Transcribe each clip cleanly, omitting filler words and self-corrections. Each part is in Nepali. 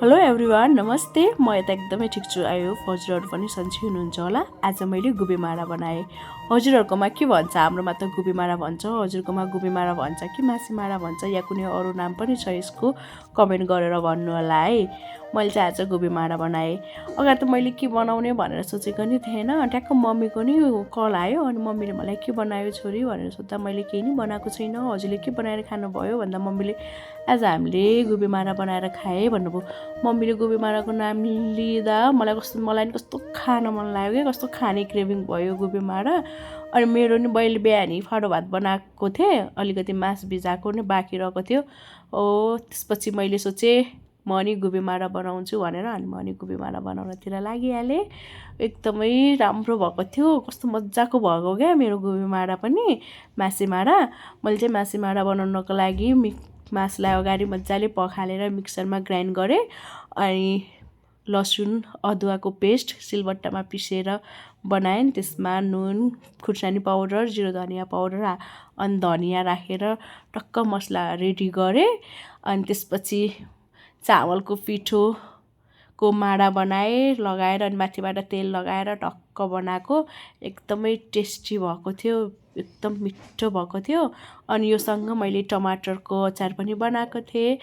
हेलो एभ्रिवान, नमस्ते। म यता एकदमै ठिक छु। आयो हजुरहरू पनि सन्चै हुनुहुन्छ होला। आज मैले गुबीमारा बनाएँ। हजुरहरूकोमा के भन्छ? हाम्रोमा त गुबीमारा भन्छ। हजुरकोमा गुबीमारा भन्छ कि मासीमारा भन्छ या कुनै अरू नाम पनि छ यसको? कमेन्ट गरेर भन्नु होला है। मैले चाहिँ आज गुबीमारा बनाएँ। अगाडि त मैले के बनाउने भनेर सोचेको नि थिएन। ट्याक्क मम्मीको नि कल आयो अनि मम्मीले मलाई के बनायो छोरी भनेर सोद्धा मैले केही नि बनाएको छैन। हजुरले के बनाएर खानुभयो भन्दा मम्मीले आज हामीले गुबीमारा बनाएर खाएँ भन्नुभयो। मम्मीले गुबीमाराको नाम लिँदा मलाई नि कस्तो खान मन लाग्यो क्या, कस्तो खाने क्रेभिङ भयो गुबीमारा। अनि मेरो नि मैले बिहानी फाडो भात बनाएको थिएँ, अलिकति मास भिजाएको नि बाँकी रहेको थियो। त्यसपछि मैले सोचेँ म नि गुबीमारा बनाउँछु भनेर, अनि म नि गुबीमारा बनाउनतिर लागिहालेँ। एकदमै राम्रो भएको थियो, कस्तो मजाको भएको क्या मेरो गुबीमारा पनि। मासीमारा मैले चाहिँ मासीमारा बनाउनको लागि मासलाई अगाडि मजाले पखालेर मिक्सरमा ग्राइन्ड गरेँ। अनि लसुन अदुवाको पेस्ट सिलबट्टामा पिसेर बनाएँ। त्यसमा नुन, खुर्सानी पाउडर, जिरा धनियाँ पाउडर अनि धनियाँ राखेर टक्क मसला रेडी गरेँ। अनि त्यसपछि चामलको पिठोको माडा बनाएँ लगाएर, अनि माथिबाट तेल लगाएर टक्क बनाएको। एकदमै टेस्टी भएको थियो, एकदम मिठो भएको थियो। अनि योसँग मैले टमाटरको अचार पनि बनाएको थिएँ,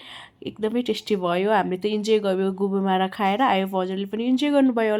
एकदमै टेस्टी भयो। हामीले त इन्जोय गर्यो गुबीमारा खाएर। आयो हजुरले पनि इन्जोय गर्नुभयो होला।